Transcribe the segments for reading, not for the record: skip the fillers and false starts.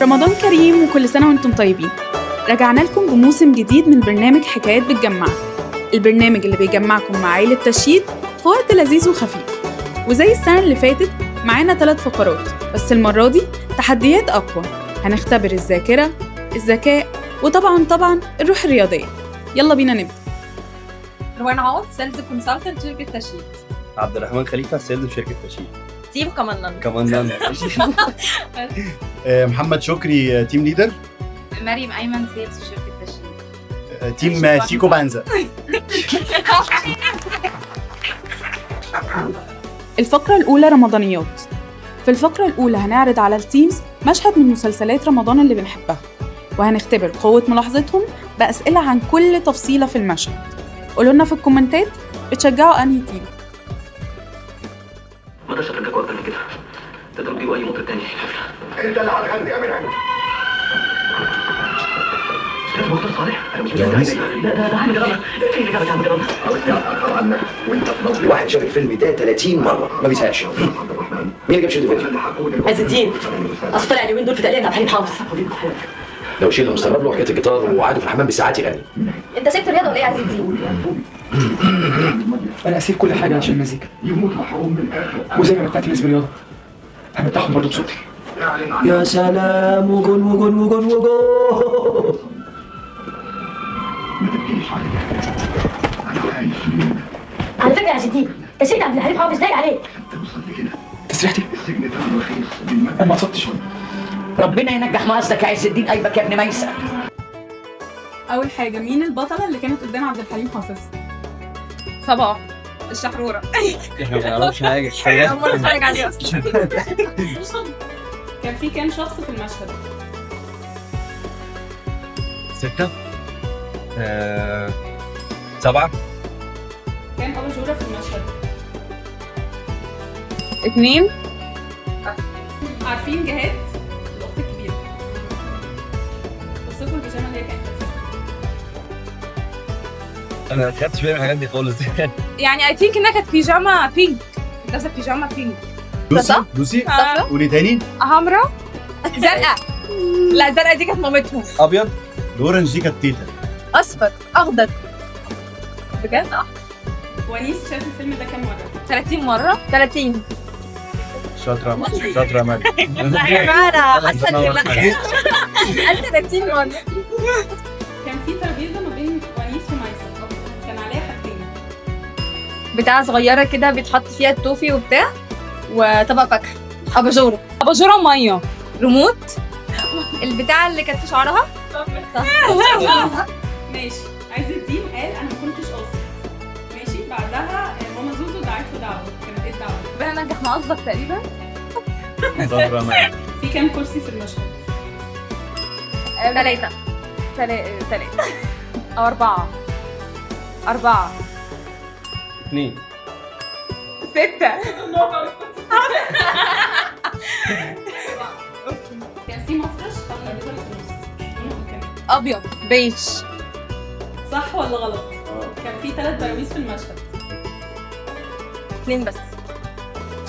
رمضان كريم وكل سنة وانتم طيبين. رجعنا لكم بموسم جديد من برنامج حكايات بتجمعنا، البرنامج اللي بيجمعكم مع عائلة تشييد في وقت لذيذ وخفيف. وزي السنة اللي فاتت معانا 3 فقرات، بس المرة دي تحديات أقوى. هنختبر الذاكرة، الذكاء، وطبعاً الروح الرياضية. يلا بينا نبدأ. روان عوض، سيلز كونسلتنت شركة تشييد. عبد الرحمن خليفة، سيلز في شركة تشييد. تيم كمان محمد شكري، تيم ليدر. مريم أيمن، سيلز في شركة تشييد. تيم شيكو بانزا. الفقرة الأولى رمضانيات. في الفقرة الأولى هنعرض على التيمز مشهد من مسلسلات رمضان اللي بنحبها، وهنختبر قوة ملاحظتهم بأسئلة عن كل تفصيلة في المشهد. قولوا لنا في الكومنتات بتشجعوا أنهي تيم. ما اقدرش اترجاكوا اكتر من كده، تقدروا تجيبوا اي مطرب تاني في الحفله. انت اللي هتغني يا منعم. استاذ مختار صالح، انا مش جوانيس. ده حاجه جربها. ايه اللي جابك يا عم جربها؟ عنك وانت في واحد شاف الفيلم ده 30 مره ما بيزهقش. مين اللي جاب شريط الفيلم؟ عز الدين. اصل طلع اليومين دول في تقليد عبد الحليم حافظ. لو شيل مستغرب له حكايه الجيتار وقعدوا في الحمام بالساعات يغني. انت سبت الرياضه ولا ايه يا عز الدين؟ انا اسيب كل حاجه عشان المزيكا، وزي ما بتاعت الناس بالرياضه همتعهم برضه بصوتي. يا سلام، وجول وجول وجول وجول. على فكره يا عز الدين، تسيب عبد الحليم حافظ ضايق عليك. تسريحتي انا ما قصدتش. ربنا ينجح مقصدك يا عز الدين قلبك يا ابن ميسر. أول حاجة، مين البطلة اللي كانت قدام عبد الحليم حافظ؟ صباح الشحرورة. احنا ما نعرفش حاجة. أول مرة أتفرج عليه أصلا. كان في كام شخص في المشهد؟ 6 7. كام أباجورة في المشهد؟ 2. عارفين جهاد؟ الأخت الكبيرة. وصفوا البيجامة اللي هي كانت انا ما خدتش بالي من الحاجات دي خالص. يعني I think إنها كانت بيجامة بينك. ده بيجامة بينك. لوسي. لوسي. قولي تاني. حمراء. زرقاء. لا، زرقاء دي كانت مامتهم. ابيض. الاورنج دي كانت تيتا. أصفر. أخضر. بجد؟ ونيس شاف الفيلم ده كام مرة؟ 30 مرة. 30. شاطرة شاطرة يا مريم. لا يا جماعة، حاسة إن لا. قال 30 مرة. كان في ترابيزة ما بين ونيس وميسة، كان عليها حاجتين. بتاعة صغيرة كده بيتحط فيها التوفي وبتاع، وطبق فاكهة. أباجورة ومية. ريموت. البتاعة اللي كانت في شعرها. ماشي. عز الدين قال أنا ما كنتش قاصد. ماشي. بعدها ماما زوزو دعت له دعوة. كانت إيه الدعوة؟ ربنا نجح مقصدك تقريبا. شاطرة يا مريم. في كام كرسي في المشهد؟ 3 أو 4. 2. 6. كان في مفرش على الترابيزة اللي في النص. لونه كان أبيض بيج. صح ولا غلط؟ كان في 3 براويز في المشهد. 2 بس.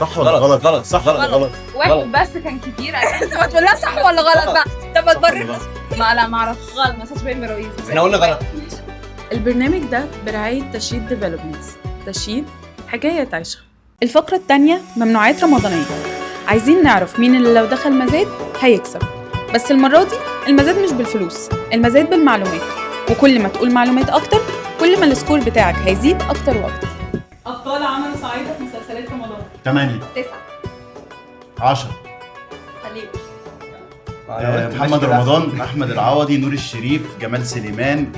صح ولا غلط؟ غلط. صح ولا غلط؟ واحد بس كان كتير. انت ما تقولها صح ولا غلط بقى. طب ما تبرر. ما اعرفش. غلط. ما خدش بالي من الرئيس. احنا قلنا غلط. البرنامج ده برعاية تشييد ديفلوبمنتس. تشييد حكاية عيشها. الفقرة التانية ممنوعات رمضانية. عايزين نعرف مين اللي لو دخل مزاد هيكسب، بس المرة دي المزاد مش بالفلوس، المزاد بالمعلومات. وكل ما تقول معلومات أكتر كل ما السكور بتاعك هيزيد أكتر وأكتر. أبطال عملوا صعيدة في مسلسلات رمضان. 8 9. 10. خليل. محمد رمضان، أحمد العوضي، نور الشريف، جمال سليمان.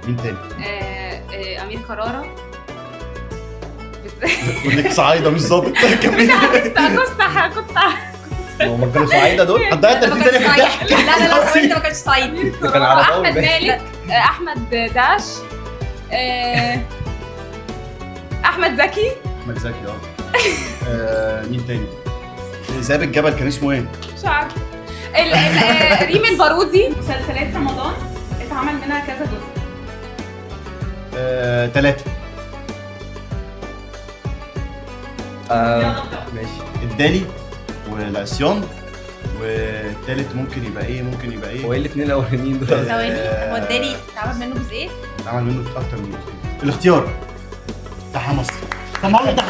مين تاني؟ أمير كرارة. كلك صعايدة مش ظابط. كملي. كنت هم كانوا صعايدة دول؟ هتضيع 30 ثانية في الضحك. لا انت ما كانش صعيدي. كان على طول. احمد مالك. احمد داش. احمد زكي. أحمد زكي. مين تاني؟ ذئاب الجبل كان اسمه ايه؟ مش عارفه. ريم البارودي. مسلسلات رمضان اتعمل منها كذا جزء. 3. ماشي. الدالي والعصيان والتالت ممكن يبقى ايه؟ هو ايه الاثنين الاولانيين دول؟ ثواني، هو الدالي اتعمل منه جزئين؟ اتعمل منه اكتر من جزئين. الاختيار بتاع مصر. طب ما هو بتاع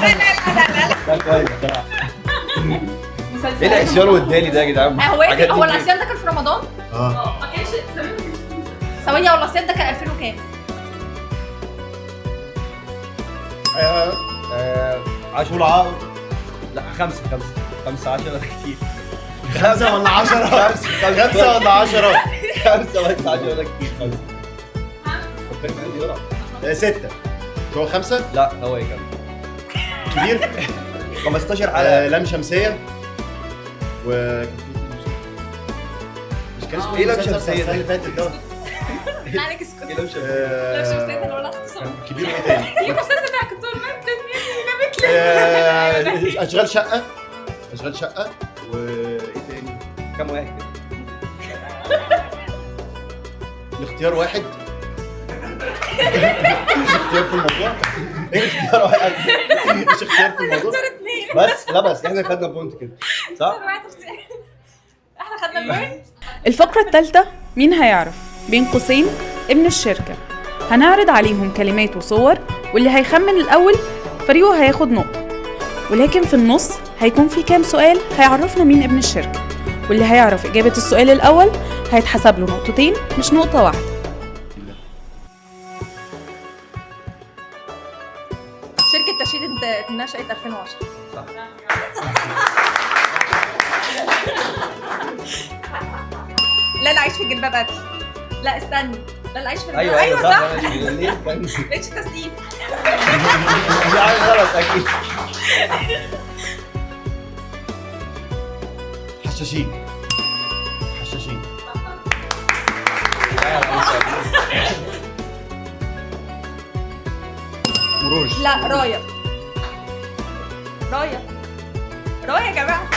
ده كويس بصراحه. ايه العصيان والدالي ده يا جدعان؟ هو حاجات ايه؟ هو دي العصيان ده كان في رمضان؟ اه ما كانش ثواني، هو العصيان ده كان 2000 وكام؟ 10 لا 5 10 ده كتير. 5 ولا 10؟ 5 ولا 10؟ 5 بس 10 ده كتير. 5 فكرت عندي ورا. 6. هو 5 لا هو ايه كام؟ كبير. 15 حلقه. لام شمسية و مش كان اسمه إيه لام المسلسل شمسية السنة اللي فاتت ده؟ لا عليك اسكت. ايه لو شمسية؟ لا شمسية ده اللي ولا اختصار. كبير وايه تاني؟ يا استاذ انا كنت طول ما انت جابت لي. اشغال شقة وايه تاني؟ كام واحد كده؟ الاختيار واحد. مش اختيار في الموضوع. ايه اختيار واحد؟ مش اختيار في الموضوع. بس لا بس احنا خدنا بوينت كده صح؟ احنا خدنا البوينت. الفقرة الثالثة مين هيعرف؟ بين قوسين ابن الشركة. هنعرض عليهم كلمات وصور، واللي هيخمن الأول فريقه هياخد نقطة، ولكن في النص هيكون في كام سؤال هيعرفنا مين ابن الشركة، واللي هيعرف إجابة السؤال الأول هيتحسب له نقطتين مش نقطة واحدة. شركة تشييد اتنشأت 2010. صح. لا عايش في الجلباب ابي. لا استني، لا عايش في الجلباب. ايوه صح. ليه؟ بقتش تسقيف. دي حاجه غلط اكيد. حشاشين. مروج. لا رايه يا جماعه.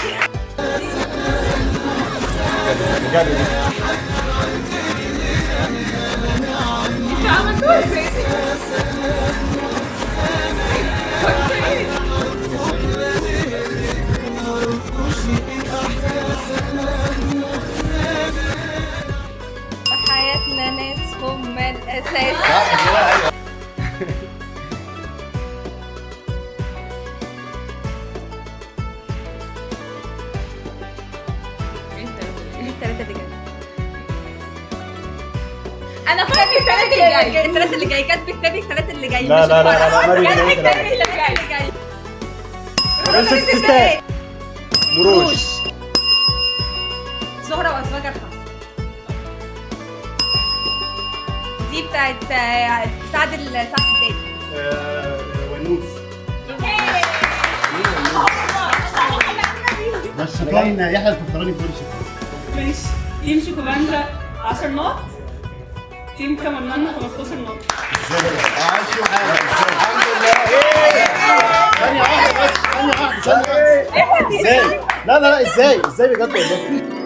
حياتنا ناس هم الاساس. انا كتابي الثلاثة اللي جاي كاتب كتابي الثلاثة اللي جاي. لا ما بيجي كاتب كده. كتابي الثلاثة اللي جاي. مروج. زهرة وأزواج الحظ. دي بتاعت سعد الدالي. ونوس. بس كان يحيى الفخراني بيقول شكرا. ماشي. تيم شوكولاندرا 10 نقط، تيم كمرنانا 15 نقطة. الحمد لله. ثانية واحدة بس. ازاي؟ لا ازاي بجد والله.